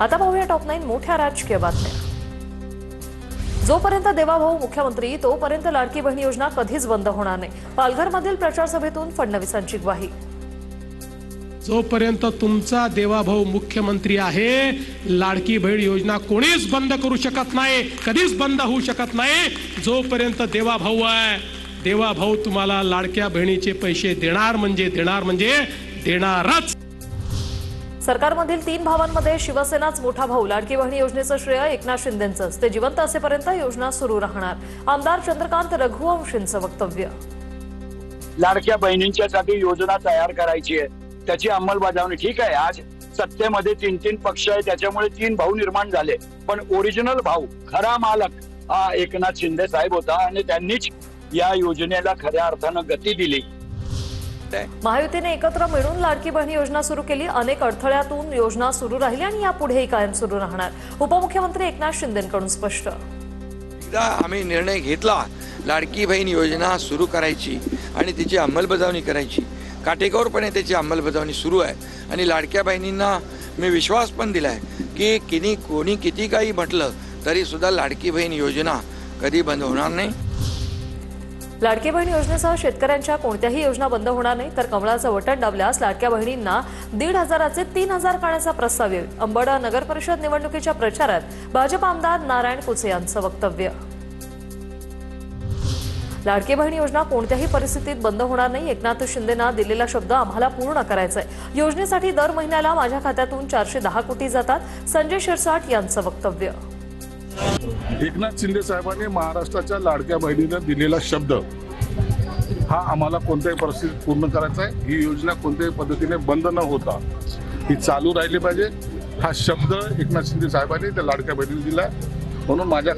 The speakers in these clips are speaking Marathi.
आता पाहूया टॉप 9 मोठ्या राजकीय बातम्या। जोपर्यंत देवाभाऊ मुख्यमंत्री तोपर्यंत लाडकी बहीण योजना कधीच बंद होणार नाही। पालघरमधील प्रचार सभेतून फडणवीसांची ग्वाही। जोपर्यंत तुमचा देवाभाऊ मुख्यमंत्री आहे, लाडकी बहीण योजना कोणीच बंद करू शकत नाही, कधीच बंद होऊ शकत नाही। जोपर्यंत देवाभाऊ आहे, देवाभाऊ तुम्हाला लाडक्या बहिणीचे पैसे देणार म्हणजे देणारच। सरकारमधील 3 भावांमध्ये शिवसेनाच मोठा भाऊ। लाडकी बहीण योजनेचं श्रेय एकनाथ शिंदेंचंच, ते जिवंत असेपर्यंत योजना सुरू राहणार। आमदार चंद्रकांत रघुवंशींचं वक्तव्य। लाडक्या बहिणींच्यासाठी योजना तयार करायची आहे, त्याची अंमलबजावणी ठीक आहे। आज सत्तेमध्ये 3 पक्ष आहे, त्याच्यामुळे 3 भाऊ निर्माण झाले, पण ओरिजिनल भाऊ खरा मालक हा एकनाथ शिंदे साहेब होता आणि त्यांनीच या योजनेला खऱ्या अर्थानं गती दिली। महायुतीने एकत्र मिळून लाडकी बहीण योजना सुरू केली। अनेक अडथळ्यातून योजना सुरू राहिली आणि यापुढेही कायम सुरू राहणार। उपमुख्यमंत्री एकनाथ शिंदेंकडून स्पष्ट। आम्ही निर्णय घेतला लाडकी बहीण योजना सुरू करायची आणि तिची अंमलबजावणी करायची। काटेकोरपणे त्याची अंमलबजावणी सुरू आहे आणि लाडक्या बहिणींना मी विश्वास पण दिलाय की कोणी किती काही म्हटलं तरी सुद्धा लाडकी बहीण योजना कधी बंद होणार नाही। लाडकी बहीण योजनेसह शेतकऱ्यांच्या कोणत्याही योजना बंद होणार नाही, तर कमळाचं बटन दाबल्यास लाडक्या बहिणींना 1,500चे 3,000 करण्याचा प्रस्ताव येईल। अंबड नगर परिषद निवडणुकीच्या प्रचारात भाजप आमदार नारायण कुचे यांचं वक्तव्य। लाडकी बहीण योजना कोणत्याही परिस्थितीत बंद होणार नाही। एकनाथ शिंदेंना दिलेला शब्द आम्हाला पूर्ण करायचा आहे। योजनेसाठी दर महिन्याला माझ्या खात्यातून 410 कोटी जातात। संजय शिरसाट यांचं वक्तव्य। एकनाथ शिंदे साहेबांनी महाराष्ट्राच्या लाडक्या बहिणीला दिलेला शब्द हा आम्हाला कोणत्याही परिस्थितीत पूर्ण करायचा आहे। ही योजना कोणत्याही पद्धतीने बंद न होता ही चालू राहिली पाहिजे। हा शब्द एकनाथ शिंदे साहेबांनी त्या लाडक्या बहिणीला दिला, म्हणून माझ्या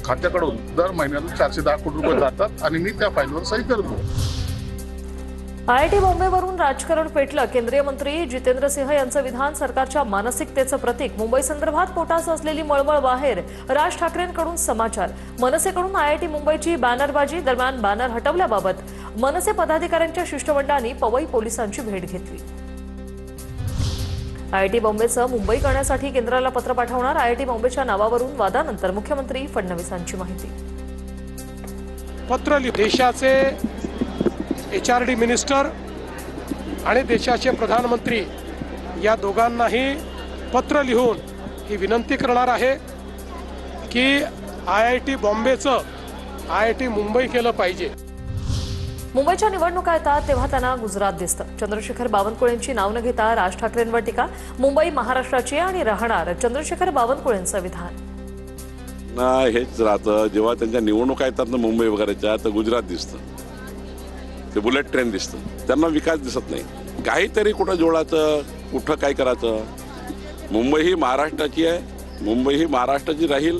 खात्याकडून दर महिन्याला 410 कोटी रुपये जातात आणि मी त्या फाईलवर सही करतो। आयआयटी बॉम्बेवरून राजकारण पेटलं। केंद्रीय मंत्री जितेंद्र सिंह यांचं विधान सरकारच्या मानसिकतेचं प्रतीक। मुंबई संदर्भात पोटास असलेली मळमळ बाहेर। राज ठाकरेंकडून समाचार। मनसेकडून आयआयटी मुंबईची बॅनरबाजी। दरम्यान बॅनर हटवल्याबाबत मनसे पदाधिकाऱ्यांच्या शिष्टमंडळाने पवई पोलिसांची भेट घेतली। आयआयटी बॉम्बेचं मुंबई करण्यासाठी केंद्राला पत्र पाठवणार। आयआयटी बॉम्बेच्या नावावरून वादानंतर मुख्यमंत्री फडणवीसांची माहिती। पत्र देशाचे HRD मिनिस्टर आणि देशाचे प्रधानमंत्री या दोघांनाही पत्र लिहून ही विनंती करणार आहे की IIT बॉम्बेचं IIT मुंबई केलं पाहिजे। मुंबईच्या निवडणुका येतात तेव्हा त्यांना गुजरात दिसतं। चंद्रशेखर बावनकुळेंची नाव न घेता राज ठाकरेंवर टीका। मुंबई महाराष्ट्राची आणि राहणार। चंद्रशेखर बावनकुळेंचं विधान। हेच राहतं, जेव्हा त्यांच्या निवडणुका येतात ना मुंबई वगैरेच्या, तर गुजरात दिसतं, ते बुलेट ट्रेन दिसतं, त्यांना विकास दिसत नाही। काहीतरी कुठं जोडायचं, कुठं काय करायचं। मुंबई ही महाराष्ट्राची आहे, मुंबई ही महाराष्ट्राची राहील।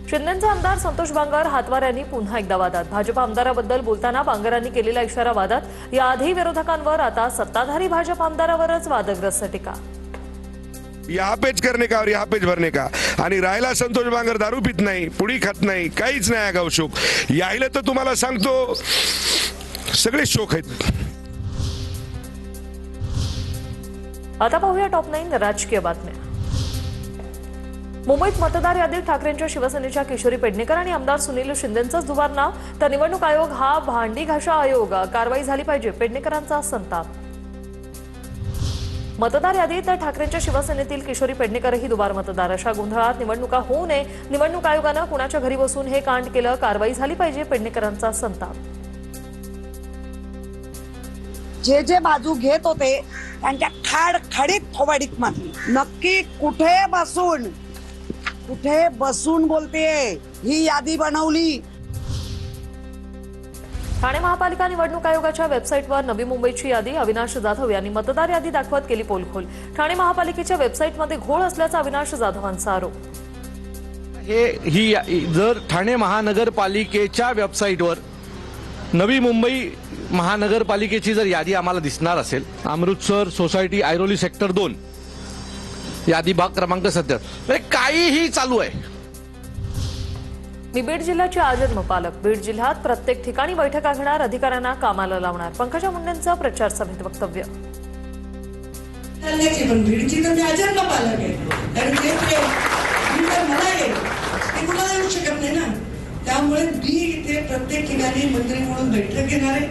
शिंदेचे आमदार संतोष बांगर हातवार यांनी पुन्हा एकदा वादात। भाजप आमदाराबद्दल बोलताना बांगरांनी केलेला इशारा वादात। याआधी विरोधकांवर, आता सत्ताधारी भाजप आमदारावरच वादग्रस्त टीका। यहाँ पेच करने का और यहाँ पेच भरने का। आणि राहिला संतोष बांगर दारू पित नाही, पुडी खात नाही, काहीच नाही गावशोक। यायला तर तुम्हाला सांगतो सगळे शोक आहेत। आता पाहूया टॉप 9 राजकीय बातम्या। मुंबईत मतदार यादीत ठाकरेंच्या शिवसेनेच्या किशोरी पेडणेकर आणि आमदार सुनील शिंदेंचंच दुबार नाव, तर निवडणूक आयोग हा भांडी घाशा आयोग, कारवाई झाली पाहिजे। पेडणेकरांचा संताप। मतदार यादीत ठाकरेंच्या शिवसेनेतील किशोरी पेडणेकरही दुबार मतदार। अशा गोंधळात निवडणुका होऊ नये, निवडणूक आयोगानं कुणाच्या घरी बसून हे कांड केलं, कारवाई झाली पाहिजे। पेडणेकरांचा संताप। जे बाजू घेत होते त्यांच्या खडीत थोबाडीत मारली। नक्की कुठे बसून बोलतेय, ही यादी बनवली। ठाणे महापालिका निवडणूक आयोगाच्या वेबसाईटवर नवी मुंबईची यादी। अविनाश जाधव यांनी मतदार यादी दाखवत केली पोलखोल। ठाणे महापालिकेच्या वेबसाईटमध्ये घोळ असल्याचा अविनाश जाधवांचा आरोप। ही जर ठाणे महानगरपालिकेच्या वेबसाईटवर नवी मुंबई महानगरपालिकेची जर यादी आम्हाला दिसणार असेल, अमृतसर सोसायटी ऐरोली सेक्टर 2 यादी भाग क्रमांक 70, काहीही चालू आहे। मी बीड जिल्ह्याचे आजन्म पालक। बीड जिल्ह्यात प्रत्येक ठिकाणी बैठका घेणार, अधिकाऱ्यांना कामाला लावणार। पंकजा मुंडेंचं प्रचार सभेत वक्तव्य। चालण्याची पण बीडची तर मी अजन्म पालक आहे, कारण ते बीड तर मला आहे, ते कुणाला येऊ शकत नाही ना. त्यामुळे मी इथे प्रत्येक ठिकाणी मंत्री म्हणून बैठक घेणार आहे.